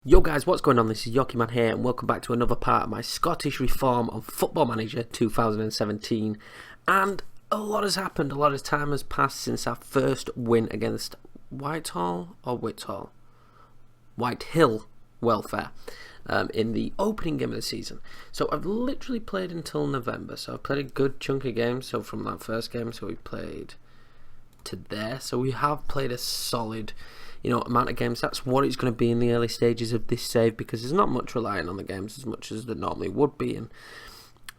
Yo guys, what's going on? This is Yoki Man here and welcome back to another part of my Scottish reform on Football Manager 2017. And a lot has happened, a lot of time has passed since our first win against Whitehall Welfare in the opening game of the season. So I've literally played until November, so I've played a good chunk of games. So from that first game, so we played to there, so we have played a solid amount of games. That's what it's going to be in the early stages of this save, because there's not much relying on the games as much as there normally would be, and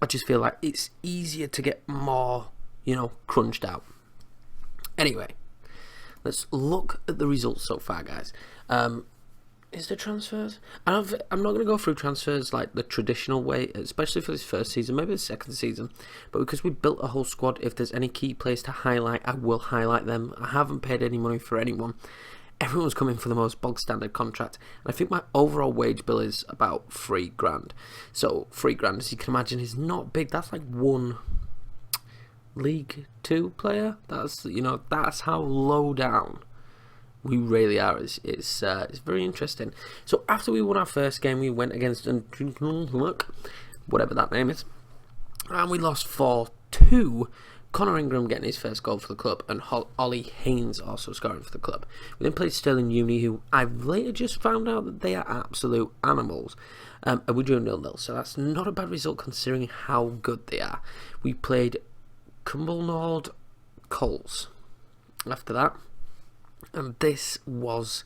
I just feel like it's easier to get more crunched out. Anyway, let's look at the results so far, guys. Is there transfers? I'm not going to go through transfers like the traditional way, especially for this first season, maybe the second season, but because we built a whole squad, if there's any key players to highlight, I will highlight them. I haven't paid any money for anyone. Everyone's coming for the most bog standard contract, and I think my overall wage bill is about £3,000. So £3,000, as you can imagine, is not big. That's like one League Two player. That's that's how low down we really are. It's very interesting. So after we won our first game, we went against whatever that name is, and we lost 4-2. Connor Ingram getting his first goal for the club, and Ollie Haynes also scoring for the club. We then played Stirling Uni, who I've later just found out that they are absolute animals, and we drew 0-0, so that's not a bad result considering how good they are. We played Cumbernauld Colts after that, and this was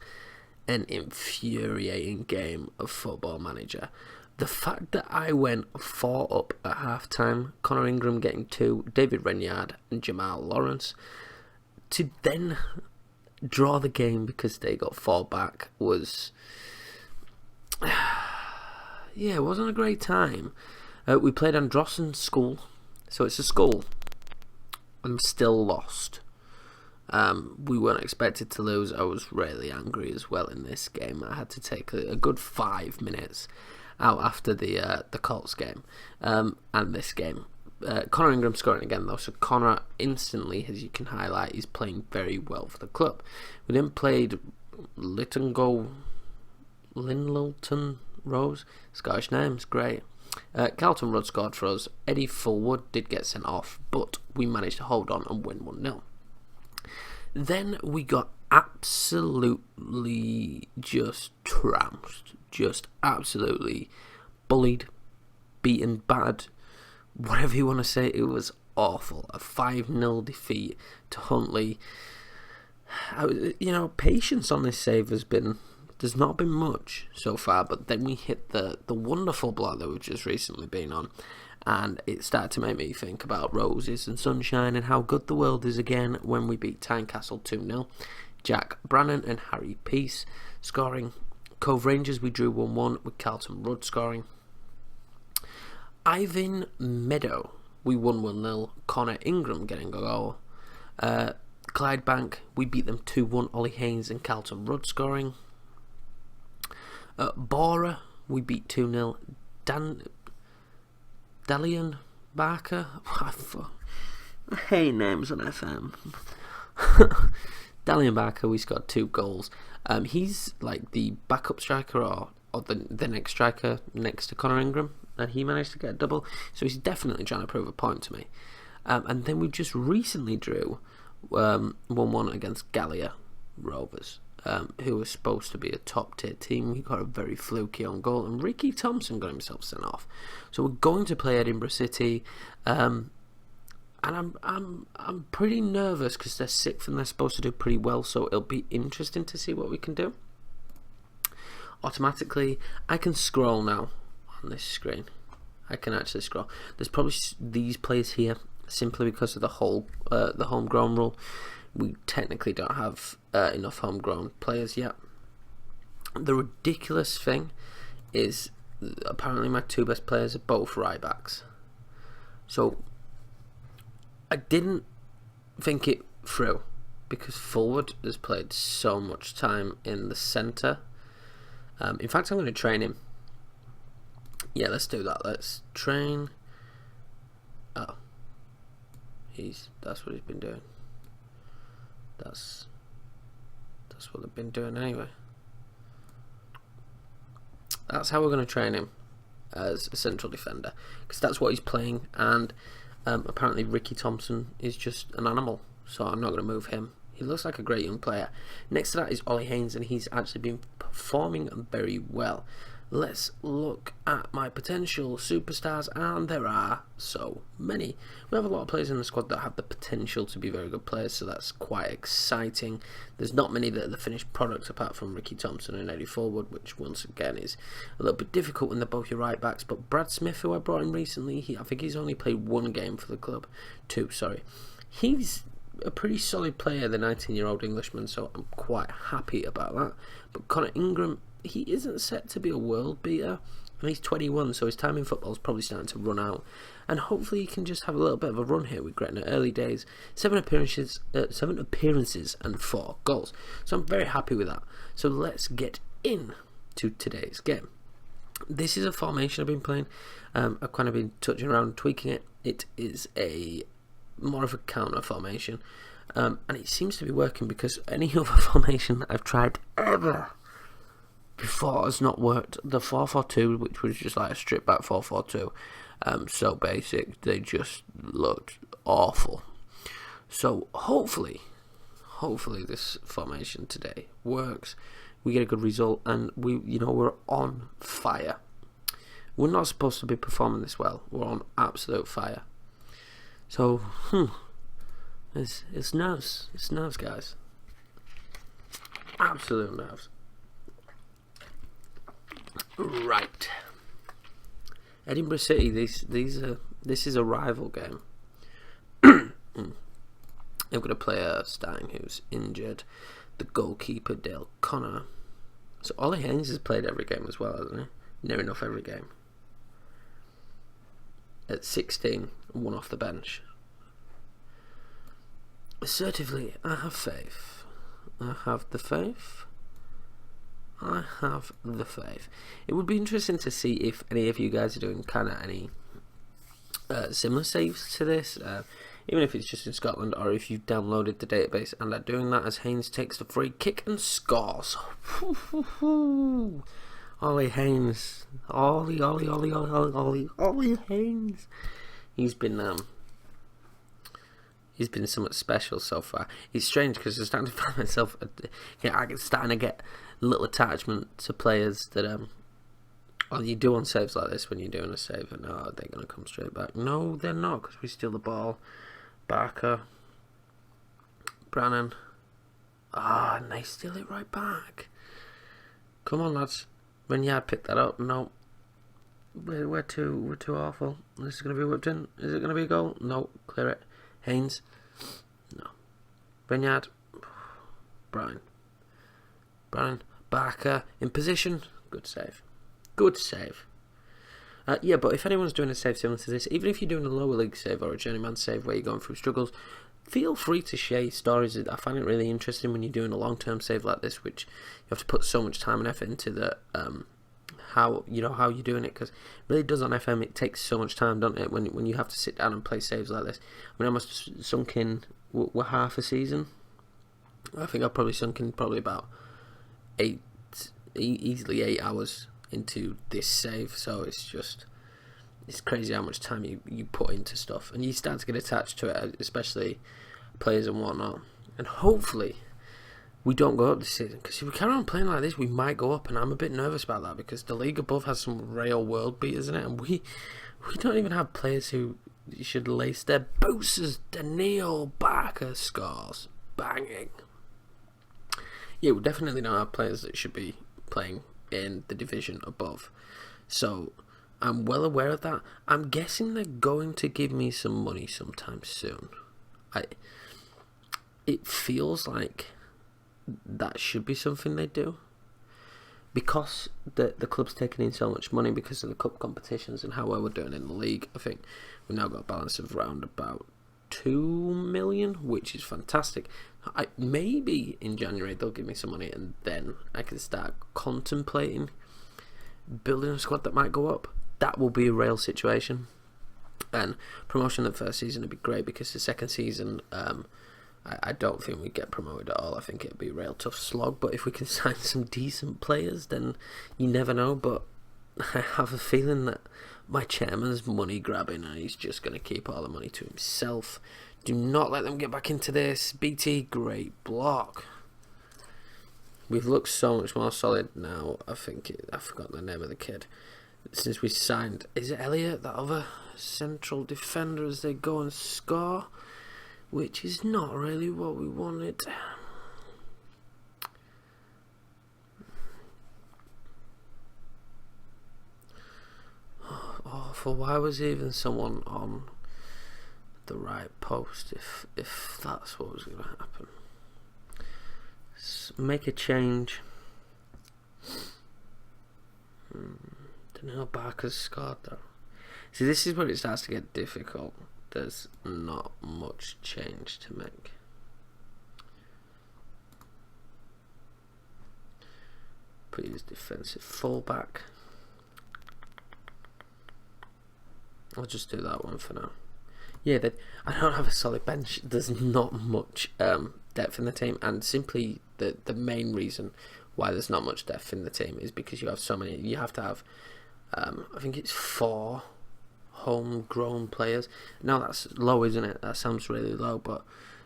an infuriating game of Football Manager. The fact that I went 4 up at half-time, Connor Ingram getting 2, David Renyard and Jamal Lawrence, to then draw the game because they got 4 back was... it wasn't a great time. We played Androssen School, so it's a school. I'm still lost. We weren't expected to lose. I was really angry as well in this game. I had to take a good 5 minutes out after the Colts game and this game. Connor Ingram scoring again though, so Connor instantly, as you can highlight, is playing very well for the club. We then played Linlilton Rose, Scottish names, great. Carlton Rudd scored for us. Eddie Fullwood did get sent off, but we managed to hold on and win 1-0. Then we got absolutely just trounced, just absolutely bullied, beaten, bad, whatever you want to say. It was awful. A 5-0 defeat to Huntly. Patience on this save there's not been much so far, but then we hit the wonderful block that we've just recently been on, and it started to make me think about roses and sunshine and how good the world is again when we beat Tynecastle 2-0. Jack Brannan and Harry Peace scoring. Cove Rangers we drew 1-1 with Carlton Rudd scoring. Ivan Meadow we won 1-0. Connor Ingram getting a goal. Clydebank we beat them 2-1. Ollie Haynes and Carlton Rudd scoring. Bora we beat 2-0. Dalian Barker. I hate names on FM. Dalian Barker, we scored 2 goals. He's like the backup striker or the next striker next to Connor Ingram, and he managed to get a double. So he's definitely trying to prove a point to me. And then we just recently drew 1-1 against Gallia Rovers, who was supposed to be a top tier team. We got a very fluky on goal, and Ricky Thompson got himself sent off. So we're going to play Edinburgh City, and I'm pretty nervous because they're 6th and they're supposed to do pretty well. So it'll be interesting to see what we can do. Automatically, I can scroll now on this screen. I can actually scroll. There's probably these players here simply because of the homegrown rule. We technically don't have enough homegrown players yet. The ridiculous thing is apparently my 2 best players are both right backs. So I didn't think it through because Fullwood has played so much time in the centre. In fact, I'm going to train him. Yeah, let's do that. Let's train. Oh, that's what he's been doing. That's what they've been doing anyway. That's how we're going to train him as a central defender, because that's what he's playing. And apparently Ricky Thompson is just an animal, so I'm not going to move him. He looks like a great young player. Next to that is Ollie Haynes, and he's actually been performing very well. Let's look at my potential superstars, and there are so many. We have a lot of players in the squad that have the potential to be very good players, so that's quite exciting. There's not many that are the finished product apart from Ricky Thompson and Eddie Forward, which once again is a little bit difficult when they're both your right backs. But Brad Smith, who I brought in recently, I think he's only played one game for the club. He's a pretty solid player, the 19-year-old Englishman, so I'm quite happy about that. But Connor Ingram, he isn't set to be a world beater, and he's 21, so his time in football is probably starting to run out. And hopefully he can just have a little bit of a run here with Gretna. Early days, 7 appearances and 4 goals. So I'm very happy with that. So let's get in to today's game. This is a formation I've been playing. I've kind of been touching around, tweaking it. It is more of a counter formation, and it seems to be working, because any other formation I've tried ever before has not worked. The 4-4-2, which was just like a strip back 4-4-2, so basic, they just looked awful. So hopefully this formation today works. We get a good result, and we're on fire. We're not supposed to be performing this well. We're on absolute fire. So, it's nerves. It's nerves, guys. Absolute nerves. Right. Edinburgh City. This is a rival game. I'm going to play Stein, who's injured. The goalkeeper, Dale Connor. So Ollie Haynes has played every game as well, hasn't he? Near enough every game. At 16, one off the bench. Assertively, I have faith. I have the faith. It would be interesting to see if any of you guys are doing kind of any similar saves to this, even if it's just in Scotland, or if you've downloaded the database and are doing that, as Haynes takes the free kick and scores. Ollie Haynes. Ollie Haynes. He's been somewhat special so far. It's strange because I'm starting to find myself, I'm starting to get a little attachment to players that you do on saves like this when you're doing a save, and they're going to come straight back. No, they're not, because we steal the ball. Barker, Brannan, and they steal it right back. Come on, lads. Renyard picked that up. No, we're too awful. This is going to be whipped in. Is it going to be a goal? No, clear it. Haynes, no. Renyard, Brian, Barker in position. Good save. But if anyone's doing a save similar to this, even if you're doing a lower league save or a journeyman save where you're going through struggles, feel free to share stories. I find it really interesting when you're doing a long-term save like this, which you have to put so much time and effort into the how you're doing it, because it really does on FM. It takes so much time, doesn't it, when you have to sit down and play saves like this. I mean, I must have sunk in half a season. I think I've probably sunk in about easily 8 hours into this save. So it's crazy how much time you put into stuff, and you start to get attached to it, especially players and whatnot. And hopefully we don't go up this season, because if we carry on playing like this, we might go up, and I'm a bit nervous about that, because the league above has some real world beaters in it, and we don't even have players who should lace their boots as Daniel Barker scores. Banging. Yeah, we definitely don't have players that should be playing in the division above. So I'm well aware of that. I'm guessing they're going to give me some money sometime soon. It feels like that should be something they do, because the club's taking in so much money because of the cup competitions and how well we're doing in the league. I think we've now got a balance of around about 2 million, which is fantastic. Maybe in January they'll give me some money, and then I can start contemplating building a squad that might go up. That will be a real situation, and promotion the first season would be great, because the second season I don't think we get promoted at all. I think it'll be a real tough slog, but if we can sign some decent players, then you never know. But I have a feeling that my chairman's money grabbing and he's just going to keep all the money to himself. Do not let them get back into this. BT, great block. We've looked so much more solid now. I forgot the name of the kid. Since we signed, is it Elliot, that other central defender, as they go and score? Which is not really what we wanted. Awful. Why was even someone on the right post if that's what was going to happen? Make a change. Daniel Barker's scored though. See, this is where it starts to get difficult. There's not much change to make. Put his defensive fullback. I'll just do that one for now. Yeah, I don't have a solid bench. There's not much depth in the team, and simply the main reason why there's not much depth in the team is because you have so many. You have to have, I think it's 4 homegrown players. Now that's low, isn't it? That sounds really low, but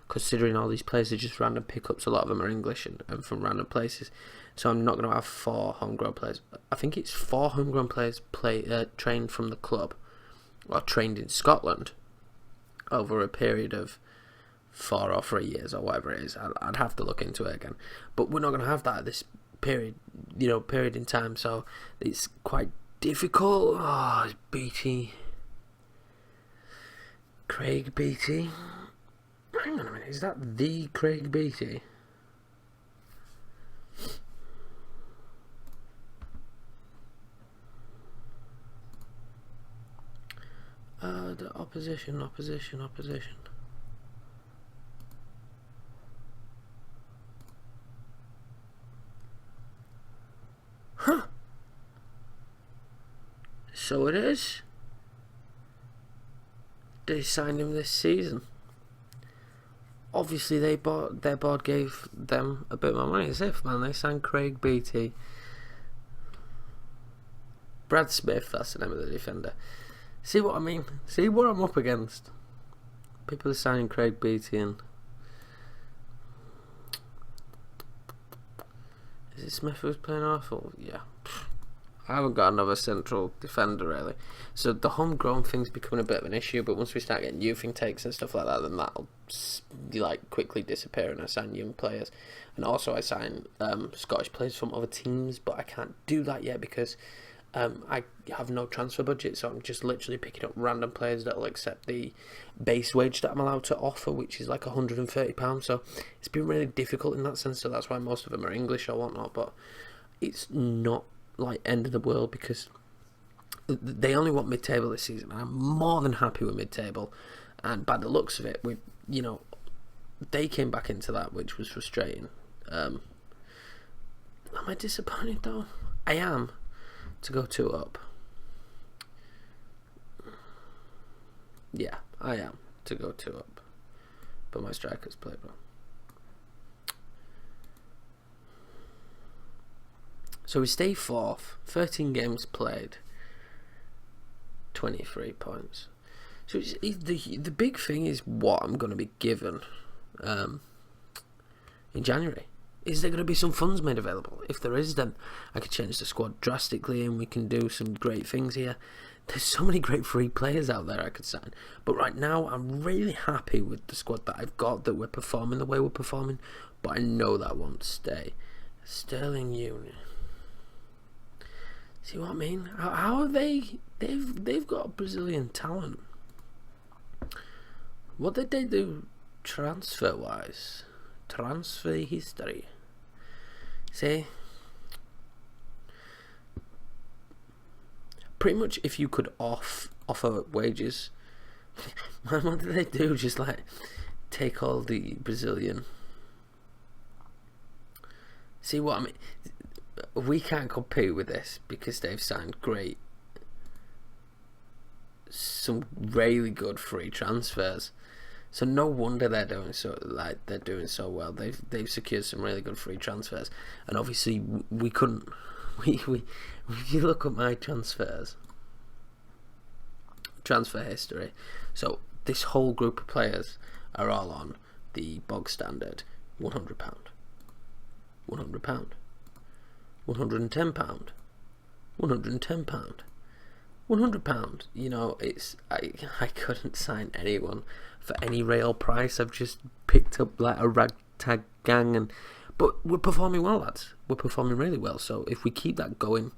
considering all these players are just random pickups, a lot of them are English and from random places. So I'm not going to have 4 homegrown players. I think it's 4 homegrown players trained from the club, or trained in Scotland, over a period of 4 or 3 years or whatever it is. I'd have to look into it again. But we're not going to have that at this period in time. So it's quite difficult. Oh, it's BT. Craig Beattie. Hang on a minute, is that the Craig Beattie? The opposition. Huh. So it is. They signed him this season. Obviously, their board gave them a bit more money. As if, man, they signed Craig Beattie. Brad Smith, that's the name of the defender. See what I mean? See what I'm up against? People are signing Craig Beattie and... Is it Smith who's playing awful? Yeah. I haven't got another central defender really. So the homegrown thing's becoming a bit of an issue, but once we start getting youth intakes and stuff like that, then that'll quickly disappear and I sign young players. And also I sign Scottish players from other teams, but I can't do that yet because I have no transfer budget, so I'm just literally picking up random players that will accept the base wage that I'm allowed to offer, which is like £130. So it's been really difficult in that sense, so that's why most of them are English or whatnot, but it's not like end of the world because they only want mid-table this season. I'm more than happy with mid-table, and by the looks of it, they came back into that, which was frustrating. Am I disappointed though? I am. To go 2 up. Yeah, I am to go 2 up, but my strikers play well. So we stay 4th, 13 games played, 23 points. So the big thing is what I'm going to be given in January. Is there going to be some funds made available? If there is, then I could change the squad drastically and we can do some great things here. There's so many great free players out there I could sign. But right now, I'm really happy with the squad that I've got, that we're performing the way we're performing. But I know that won't stay. Sterling Union. See what I mean? How are they? They've got Brazilian talent. What did they do transfer-wise? Transfer history. See? Pretty much if you could offer wages, what do they do? Just like take all the Brazilian. See what I mean? We can't compete with this because they've signed some really good free transfers. So no wonder they're doing so well. They've secured some really good free transfers, and obviously we couldn't if you look at my transfer history, so this whole group of players are all on the bog standard £100, £100, £110, £110, £100. You know, I couldn't sign anyone for any real price. I've just picked up like a ragtag gang, but we're performing well, lads. We're performing really well. So if we keep that going,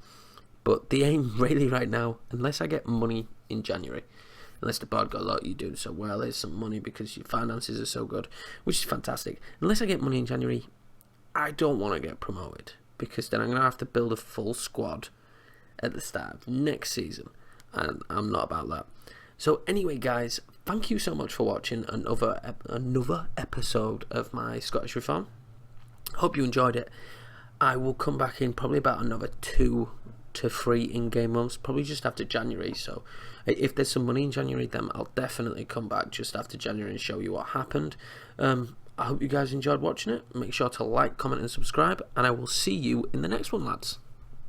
but the aim really right now, unless I get money in January, unless the board got a lot, you do so well, there's some money because your finances are so good, which is fantastic. Unless I get money in January, I don't want to get promoted, because then I'm going to have to build a full squad at the start of next season, and I'm not about that. So anyway, guys, thank you so much for watching another episode of my Scottish Reform. Hope you enjoyed it. I will come back in probably about another 2 to 3 in-game months, probably just after January. So if there's some money in January, then I'll definitely come back just after January and show you what happened. I hope you guys enjoyed watching it. Make sure to like, comment and subscribe, and I will see you in the next one, lads.